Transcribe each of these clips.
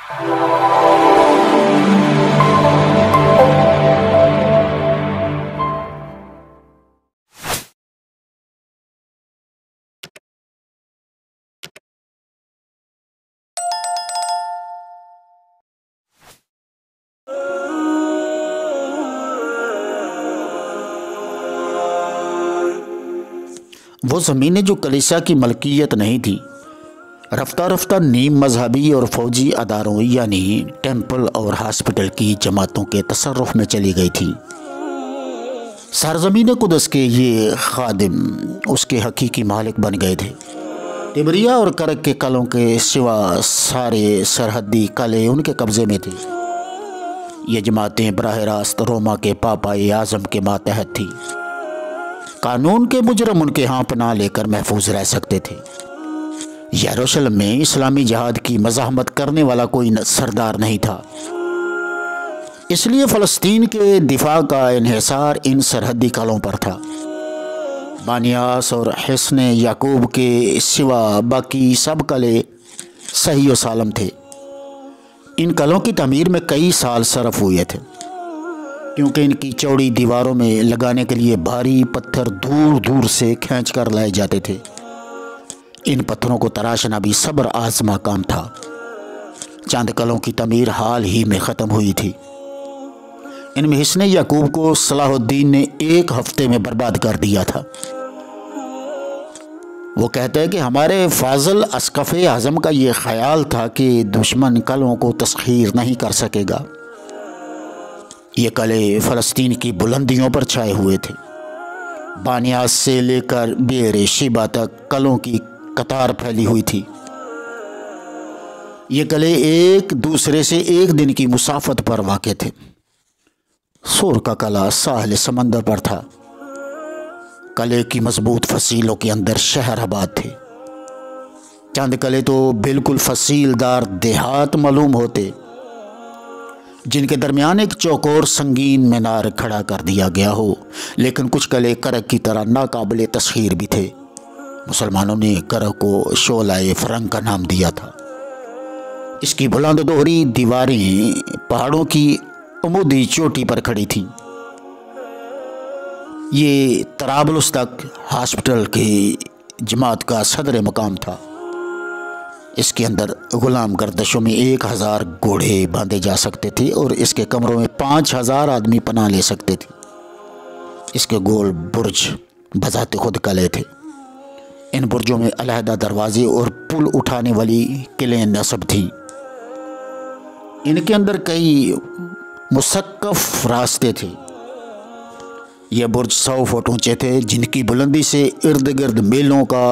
وہ زمینیں جو کلیسا کی ملکیت نہیں تھی، رفتہ رفتہ نیم مذہبی اور فوجی اداروں یعنی ٹیمپل اور ہاسپٹل کی جماعتوں کے تصرف میں چلی گئی تھی۔ سرزمین قدس کے یہ خادم اس کے حقیقی مالک بن گئے تھے۔ تبریا اور کرک کے قلعوں کے سوا سارے سرحدی قلعے ان کے قبضے میں تھے۔ یہ جماعتیں براہ راست روما کے پاپائی اعظم کے ماتحت تھیں۔ قانون کے مجرم ان کے ہاں پناہ لے کر محفوظ رہ سکتے تھے۔ یروشلم میں اسلامی جہاد کی مزاحمت کرنے والا کوئی سردار نہیں تھا، اس لیے فلسطین کے دفاع کا انحصار ان سرحدی قلعوں پر تھا۔ بانیاس اور حصن یعقوب کے سوا باقی سب قلعے صحیح و سالم تھے۔ ان قلعوں کی تعمیر میں کئی سال صرف ہوئے تھے، کیونکہ ان کی چوڑی دیواروں میں لگانے کے لیے بھاری پتھر دور دور سے کھینچ کر لائے جاتے تھے۔ ان پتھروں کو تراشنا بھی صبر آزما کام تھا۔ چند قلعوں کی تعمیر حال ہی میں ختم ہوئی تھی۔ ان میں حصن یعقوب کو صلاح الدین نے 1 ہفتے میں برباد کر دیا تھا۔ وہ کہتے ہیں کہ ہمارے فاضل اسقف اعظم کا یہ خیال تھا کہ دشمن قلعوں کو تسخیر نہیں کر سکے گا۔ یہ قلعے فلسطین کی بلندیوں پر چھائے ہوئے تھے۔ بانیاس سے لے کر بیر شیبا تک قلعوں کی قطار پھیلی ہوئی تھی۔ یہ قلعے ایک دوسرے سے 1 دن کی مسافت پر واقع تھے۔ سور کا قلعہ ساحل سمندر پر تھا۔ قلعے کی مضبوط فصیلوں کے اندر شہر آباد تھے۔ چند قلعے تو بالکل فصیل دار دیہات معلوم ہوتے، جن کے درمیان ایک چوکور سنگین مینار کھڑا کر دیا گیا ہو، لیکن کچھ قلعے کرک کی طرح ناقابل تسخیر بھی تھے۔ مسلمانوں نے کرک کو شعلہ فرنگ کا نام دیا تھا۔ اس کی بلند دوہری دیواریں پہاڑوں کی عمودی چوٹی پر کھڑی تھیں۔ یہ طرابلس تک ہاسپٹل کی جماعت کا صدر مقام تھا۔ اس کے اندر غلام گردشوں میں 1000 گھوڑے باندھے جا سکتے تھے اور اس کے کمروں میں 5000 آدمی پناہ لے سکتے تھے۔ اس کے گول برج بذات خود قلعے تھے۔ ان برجوں میں علیحدہ دروازے اور پل اٹھانے والی قلعیں نصب تھیں۔ ان کے اندر کئی مسقف راستے تھے۔ یہ برج 100 فٹ اونچے تھے، جن کی بلندی سے ارد گرد میلوں کا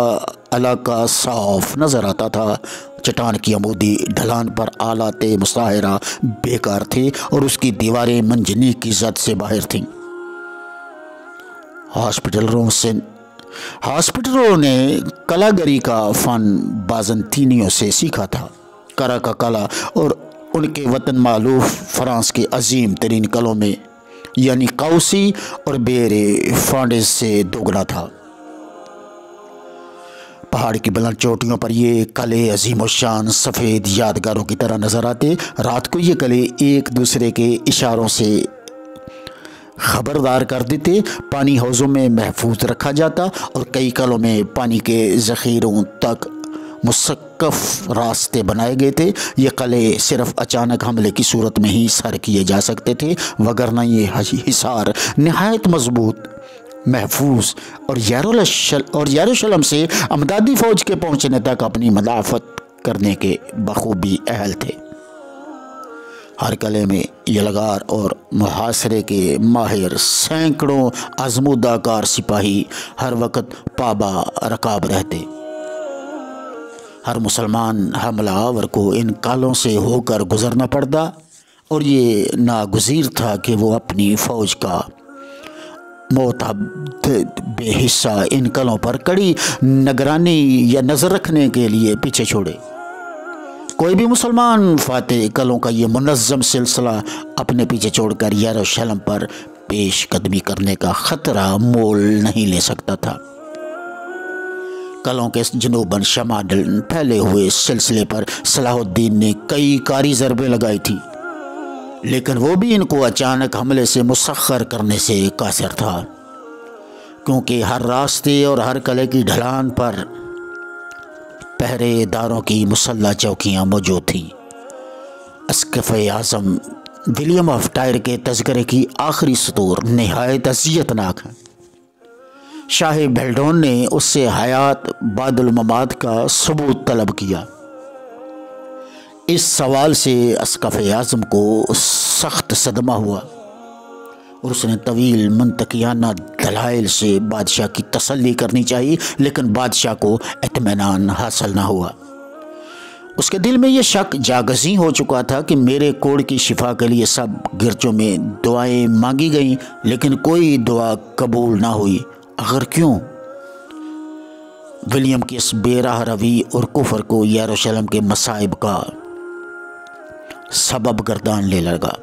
علاقہ صاف نظر آتا تھا۔ چٹان کی عمودی ڈھلان پر آلات مظاہرہ بیکار تھے اور اس کی دیواریں منجنیق کی زد سے باہر تھیں۔ ہاسپٹلوں نے قلعہ گری کا فن بازنطینیوں سے سیکھا تھا۔ کرا کا قلعہ اور ان کے وطن مالوف فرانس کے عظیم ترین قلعوں میں یعنی قوسی اور بیر فانڈز سے دوگنا تھا۔ پہاڑ کی بلند چوٹیوں پر یہ قلعے عظیم الشان سفید یادگاروں کی طرح نظر آتے۔ رات کو یہ قلعے ایک دوسرے کے اشاروں سے خبردار کر دیتے۔ پانی حوضوں میں محفوظ رکھا جاتا اور کئی قلعوں میں پانی کے ذخیروں تک مسقف راستے بنائے گئے تھے۔ یہ قلعے صرف اچانک حملے کی صورت میں ہی سر کیے جا سکتے تھے، وگرنہ یہ حصار نہایت مضبوط، محفوظ اور یروشلم سے امدادی فوج کے پہنچنے تک اپنی مدافعت کرنے کے بخوبی اہل تھے۔ ہر قلعے میں یلغار اور محاصرے کے ماہر سینکڑوں آزمودہ کار سپاہی ہر وقت پابا رکاب رہتے۔ ہر مسلمان حملہ آور کو ان قلعوں سے ہو کر گزرنا پڑتا اور یہ ناگزیر تھا کہ وہ اپنی فوج کا متعدد بے حصہ ان قلعوں پر کڑی نگرانی یا نظر رکھنے کے لیے پیچھے چھوڑے۔ کوئی بھی مسلمان فاتح قلعوں کا یہ منظم سلسلہ اپنے پیچھے چھوڑ کر یروشلم پر پیش قدمی کرنے کا خطرہ مول نہیں لے سکتا تھا۔ کلوں کے جنوباً شمال پھیلے ہوئے سلسلے پر صلاح الدین نے کئی کاری ضربیں لگائی تھی، لیکن وہ بھی ان کو اچانک حملے سے مسخر کرنے سے قاصر تھا، کیونکہ ہر راستے اور ہر قلعے کی ڈھلان پر پہرے داروں کی مسلح چوکیاں موجود تھیں۔ اسقف اعظم ولیم آف ٹائر کے تذکرے کی آخری سطور نہایت اذیت ناک ہیں۔ شاہ بھیلڈون نے اس سے حیات بعد الممات کا ثبوت طلب کیا۔ اس سوال سے اسقف اعظم کو سخت صدمہ ہوا اور اس نے طویل منطقیانہ دلائل سے بادشاہ کی تسلی کرنی چاہی، لیکن بادشاہ کو اطمینان حاصل نہ ہوا۔ اس کے دل میں یہ شک جاگزیں ہو چکا تھا کہ میرے کوڑ کی شفا کے لیے سب گرجوں میں دعائیں مانگی گئیں، لیکن کوئی دعا قبول نہ ہوئی۔ اگر کیوں؟ ولیم کی اس بے راہ روی اور کفر کو یروشلم کے مصائب کا سبب گرداننے لگا۔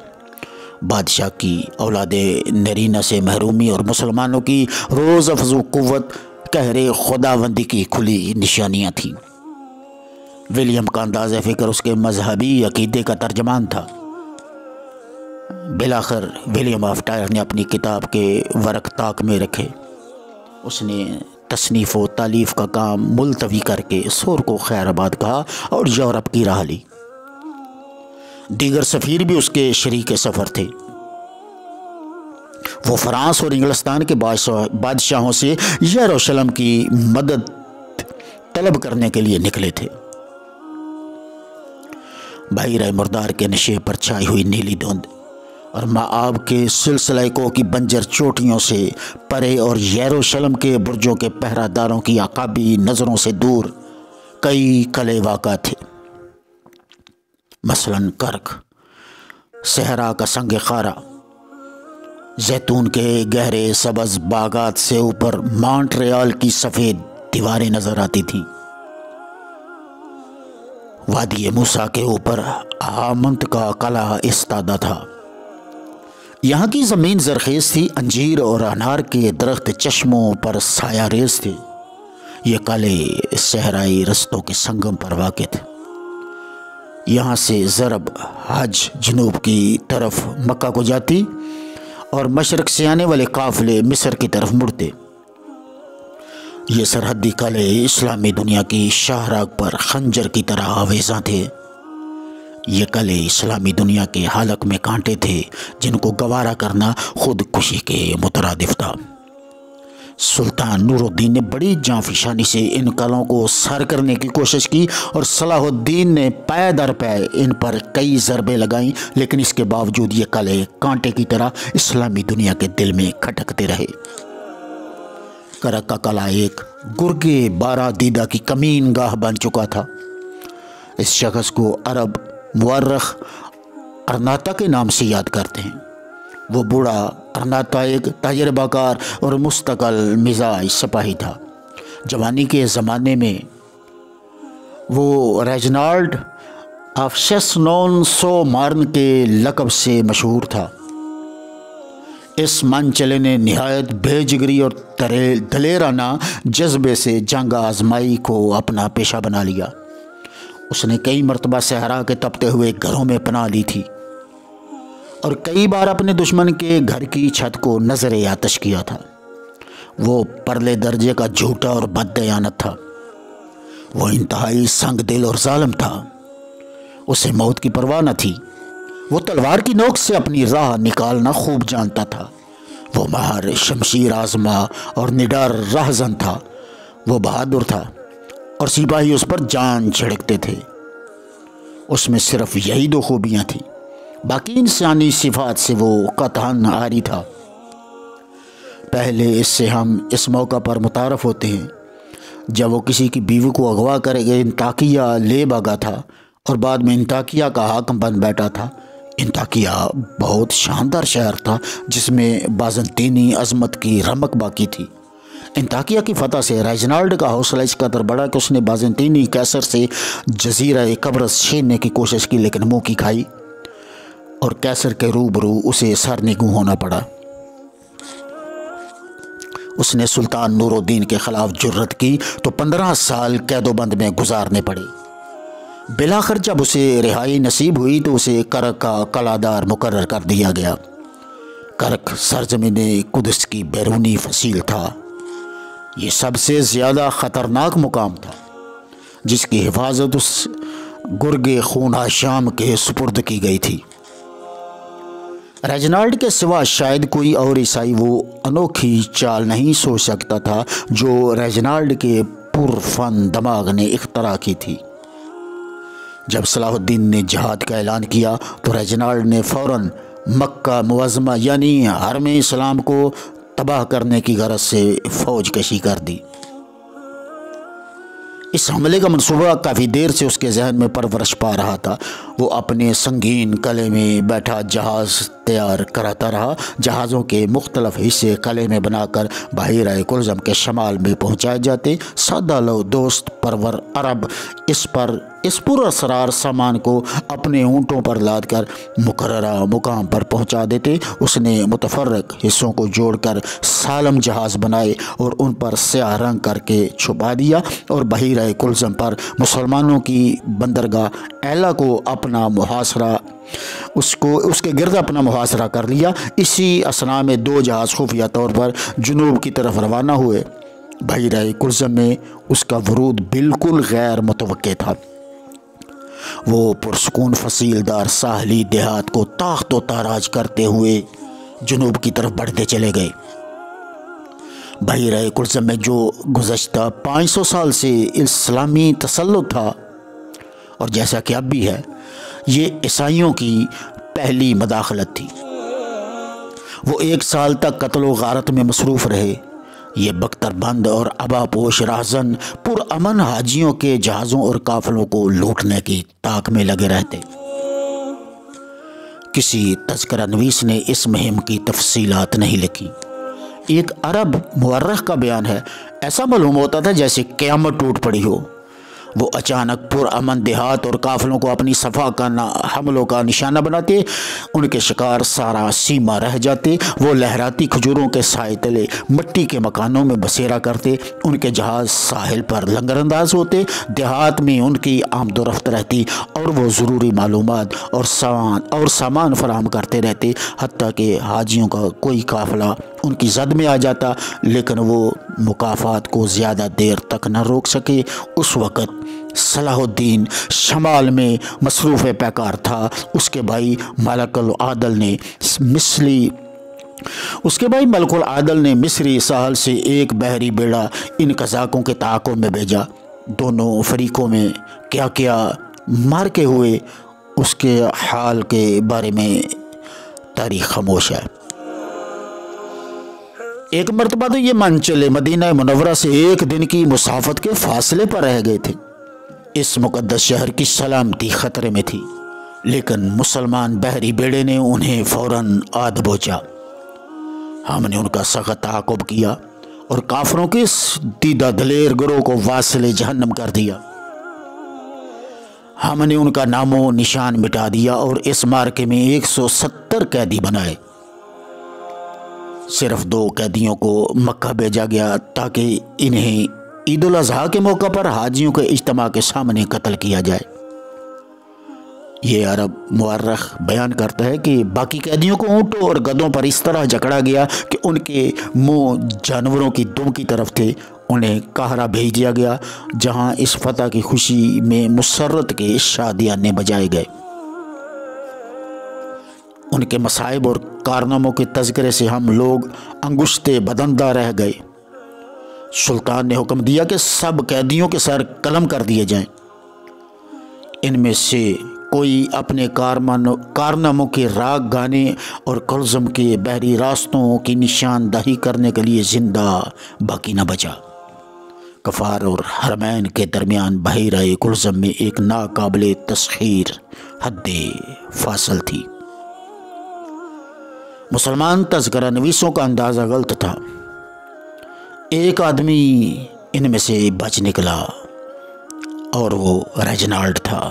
بادشاہ کی اولاد نرینہ سے محرومی اور مسلمانوں کی روز افزوں قوت قہر خداوندی کی کھلی نشانیاں تھیں۔ ولیم کا انداز فکر اس کے مذہبی عقیدے کا ترجمان تھا۔ بالآخر ولیم آف ٹائر نے اپنی کتاب کے ورق طاق میں رکھے۔ اس نے تصنیف و تالیف کا کام ملتوی کر کے سور کو خیر آباد کہا اور یورپ کی راہ لی۔ دیگر سفیر بھی اس کے شریک سفر تھے۔ وہ فرانس اور انگلستان کے بادشاہوں سے یروشلم کی مدد طلب کرنے کے لیے نکلے تھے۔ بحیرہ مردار کے نشے پر چھائی ہوئی نیلی دھند اور مآب کے سلسلہ کو کی بنجر چوٹیوں سے پرے اور یروشلم کے برجوں کے پہرہ داروں کی عقابی نظروں سے دور کئی قلعے واقع تھے، مثلاً کرک، صحرا کا سنگ خارا، زیتون کے گہرے سبز باغات سے اوپر مونٹریال کی سفید دیواریں نظر آتی تھیں۔ وادی موسیٰ کے اوپر آمنت کا قلعہ استادہ تھا۔ یہاں کی زمین زرخیز تھی، انجیر اور انار کے درخت چشموں پر سایہ ریز تھے۔ یہ قلعے صحرائی رستوں کے سنگم پر واقع تھے۔ یہاں سے ضرب حج جنوب کی طرف مکہ کو جاتی اور مشرق سے آنے والے قافلے مصر کی طرف مڑتے۔ یہ سرحدی قلعے اسلامی دنیا کی شاہراہ پر خنجر کی طرح آویزاں تھے۔ یہ قلعے اسلامی دنیا کے حلق میں کانٹے تھے جن کو گوارا کرنا خود کشی کے مترادف تھا۔ سلطان نور الدین نے بڑی جانفشانی سے ان قلعوں کو سر کرنے کی کوشش کی اور صلاح الدین نے پے در پے ان پر کئی ضربیں لگائیں، لیکن اس کے باوجود یہ قلعے کانٹے کی طرح اسلامی دنیا کے دل میں کھٹکتے رہے۔ کرک کا قلعہ ایک گرگے بارہ دیدہ کی کمین گاہ بن چکا تھا۔ اس شخص کو عرب مورخ ارناتا کے نام سے یاد کرتے ہیں۔ وہ بوڑھا ارناتا ایک تجربہ کار اور مستقل مزاج سپاہی تھا۔ جوانی کے زمانے میں وہ ریجنالڈ آف شیسنون سو مارن کے لقب سے مشہور تھا۔ اس منچلے نے نہایت بے جگری اور دلیرانہ جذبے سے جنگ آزمائی کو اپنا پیشہ بنا لیا۔ اس نے کئی مرتبہ صحرا کے تپتے ہوئے گھروں میں پناہ لی تھی اور کئی بار اپنے دشمن کے گھر کی چھت کو نظر آتش کیا تھا۔ وہ پرلے درجے کا جھوٹا اور بددیانت تھا۔ وہ انتہائی سنگ دل اور ظالم تھا۔ اسے موت کی پرواہ نہ تھی۔ وہ تلوار کی نوک سے اپنی راہ نکالنا خوب جانتا تھا۔ وہ ماہر شمشیر آزما اور نڈر رہزن تھا۔ وہ بہادر تھا اور سپاہی اس پر جان چھڑکتے تھے۔ اس میں صرف یہی دو خوبیاں تھیں، باقی انسانی صفات سے وہ قطعاً عاری تھا۔ پہلے اس سے ہم اس موقع پر متعارف ہوتے ہیں جب وہ کسی کی بیوی کو اغوا کر انطاکیہ لے بھاگا تھا اور بعد میں انطاکیہ کا حاکم بن بیٹھا تھا۔ انطاکیہ بہت شاندار شہر تھا جس میں بازنطینی عظمت کی رمق باقی تھی۔ انطاکیہ کی فتح سے ریجنالڈ کا حوصلہ اس قدر بڑھا کہ اس نے بازنطینی قیصر سے جزیرہ قبرص چھیننے کی کوشش کی، لیکن منہ کی کھائی اور قیصر کے روبرو اسے سرنگوں ہونا پڑا۔ اس نے سلطان نور الدین کے خلاف جرت کی تو 15 سال قید و بند میں گزارنے پڑے۔ بالآخر جب اسے رہائی نصیب ہوئی تو اسے کرک کا قلعہ مقرر کر دیا گیا۔ کرک سرزمین قدس کی بیرونی فصیل تھا۔ یہ سب سے زیادہ خطرناک مقام تھا جس کی حفاظت اس گرگ خون شام کے سپرد کی گئی تھی۔ ریجنالڈ کے سوا شاید کوئی اور عیسائی وہ انوکھی چال نہیں سوچ سکتا تھا جو ریجنالڈ کے پرفن دماغ نے اختراع کی تھی۔ جب صلاح الدین نے جہاد کا اعلان کیا تو ریجنالڈ نے فوراً مکہ معظمہ یعنی حرم اسلام کو تباہ کرنے کی غرض سے فوج کشی کر دی۔ اس حملے کا منصوبہ کافی دیر سے اس کے ذہن میں پرورش پا رہا تھا۔ وہ اپنے سنگین قلعے میں بیٹھا جہاز تیار کراتا رہا۔ جہازوں کے مختلف حصے قلعے میں بنا کر بحیرہ کلزم کے شمال میں پہنچائے جاتے۔ سادہ لو دوست پرور عرب اس پر اسرار سامان کو اپنے اونٹوں پر لاد کر مقررہ مقام پر پہنچا دیتے۔ اس نے متفرق حصوں کو جوڑ کر سالم جہاز بنائے اور ان پر سیاہ رنگ کر کے چھپا دیا اور بحیرہ کلزم پر مسلمانوں کی بندرگاہ ایلا کو اپنا محاصرہ اس کے گرد اپنا محاصرہ کر لیا۔ اسی اثناء میں 2 جہاز خفیہ طور پر جنوب کی طرف روانہ ہوئے۔ بحیرہ کلزم میں اس کا ورود بالکل غیر متوقع تھا۔ وہ پرسکون فصیل دار ساحلی دیہات کو تاخت و تاراج کرتے ہوئے جنوب کی طرف بڑھتے چلے گئے۔ بحیرہ کلزم میں جو گزشتہ 500 سال سے اسلامی تسلط تھا اور جیسا کہ اب بھی ہے، یہ عیسائیوں کی پہلی مداخلت تھی۔ وہ 1 سال تک قتل و غارت میں مصروف رہے۔ یہ بختر بند اور ابا پوش راہزن پرامن حاجیوں کے جہازوں اور قافلوں کو لوٹنے کی تاک میں لگے رہتے۔ کسی تذکرہ نویس نے اس مہم کی تفصیلات نہیں لکھی۔ ایک عرب مورخ کا بیان ہے، ایسا معلوم ہوتا تھا جیسے قیامت ٹوٹ پڑی ہو۔ وہ اچانک پرامن دیہات اور قافلوں کو اپنی صفا کا حملوں کا نشانہ بناتے، ان کے شکار سارا سیما رہ جاتے۔ وہ لہراتی کھجوروں کے سائے تلے مٹی کے مکانوں میں بسیرا کرتے، ان کے جہاز ساحل پر لنگر انداز ہوتے، دیہات میں ان کی آمد و رفت رہتی اور وہ ضروری معلومات اور سامان فراہم کرتے رہتے، حتیٰ کہ حاجیوں کا کوئی قافلہ ان کی زد میں آ جاتا لیکن وہ مکافات کو زیادہ دیر تک نہ روک سکے۔ اس وقت صلاح الدین شمال میں مصروف پیکار تھا۔ اس کے بھائی ملک العادل نے مصری ساحل سے ایک بحری بیڑا ان قزاقوں کے تعاقب میں بھیجا۔ دونوں فریقوں میں کیا کیا مارکے ہوئے اس کے حال کے بارے میں تاریخ خاموش ہے۔ ایک مرتبہ تو یہ مان چلے مدینہ منورہ سے 1 دن کی مسافت کے فاصلے پر رہ گئے تھے۔ اس مقدس شہر کی سلامتی خطرے میں تھی، لیکن مسلمان بحری بیڑے نے انہیں فوراً آ دبوچا۔ ہم نے ان کا سخت تعاقب کیا اور کافروں کے اس دیدہ دلیر گروہ کو واصل جہنم کر دیا۔ ہم نے ان کا نام و نشان مٹا دیا اور اس مارکے میں 170 قیدی بنائے۔ صرف 2 قیدیوں کو مکہ بھیجا گیا تاکہ انہیں عید الاضحیٰ کے موقع پر حاجیوں کے اجتماع کے سامنے قتل کیا جائے۔ یہ عرب مورخ بیان کرتا ہے کہ باقی قیدیوں کو اونٹوں اور گدھوں پر اس طرح جکڑا گیا کہ ان کے منہ جانوروں کی دم کی طرف تھے۔ انہیں قاہرہ بھیج دیا گیا جہاں اس فتح کی خوشی میں مسرت کے شادیانے بجائے گئے۔ ان کے مصائب اور کارناموں کے تذکرے سے ہم لوگ انگشتے بدندہ رہ گئے۔ سلطان نے حکم دیا کہ سب قیدیوں کے سر قلم کر دیے جائیں۔ ان میں سے کوئی اپنے کارناموں کے راگ گانے اور کلزم کے بحری راستوں کی نشاندہی کرنے کے لیے زندہ باقی نہ بچا۔ کفار اور حرمین کے درمیان بحیرہ کلزم میں ایک ناقابل تسخیر حد فاصل تھی۔ مسلمان تذکرہ نویسوں کا اندازہ غلط تھا۔ ایک آدمی ان میں سے بچ نکلا اور وہ ریجنالڈ تھا۔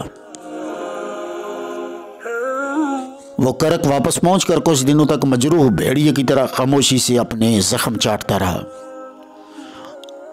وہ کرک واپس پہنچ کر کچھ دنوں تک مجروح بھیڑیے کی طرح خاموشی سے اپنے زخم چاٹتا رہا۔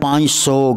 500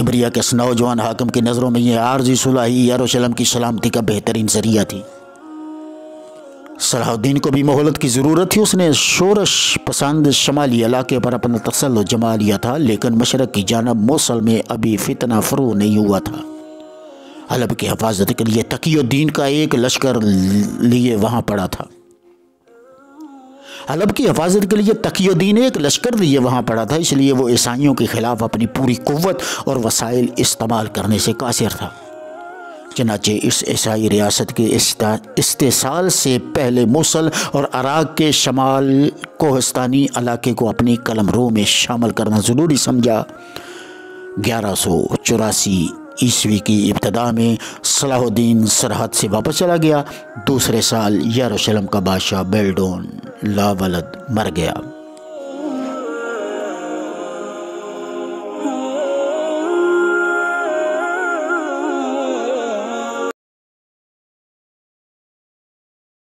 تبریہ کے اس نوجوان حاکم کی نظروں میں یہ عارضی صلح ہی یروشلم کی سلامتی کا بہترین ذریعہ تھی۔ صلاح الدین کو بھی مہلت کی ضرورت تھی۔ اس نے شورش پسند شمالی علاقے پر اپنا تسلط جما لیا تھا، لیکن مشرق کی جانب موصل میں ابھی فتنہ فرو نہیں ہوا تھا۔ حلب کی حفاظت کے لیے تقی الدین کا ایک لشکر لیے وہاں پڑا تھا۔ حلب کی حفاظت کے لیے تقی الدین ایک لشکر لیے وہاں پڑا تھا، اس لیے وہ عیسائیوں کے خلاف اپنی پوری قوت اور وسائل استعمال کرنے سے قاصر تھا۔ چنانچہ اس عیسائی ریاست کے استحصال سے پہلے موصل اور عراق کے شمال کوہستانی علاقے کو اپنی قلمرو میں شامل کرنا ضروری سمجھا۔ 1184 عیسوی کی ابتدا میں صلاح الدین سرحد سے واپس چلا گیا۔ دوسرے سال یروشلم کا بادشاہ بیلڈون لاولد مر گیا۔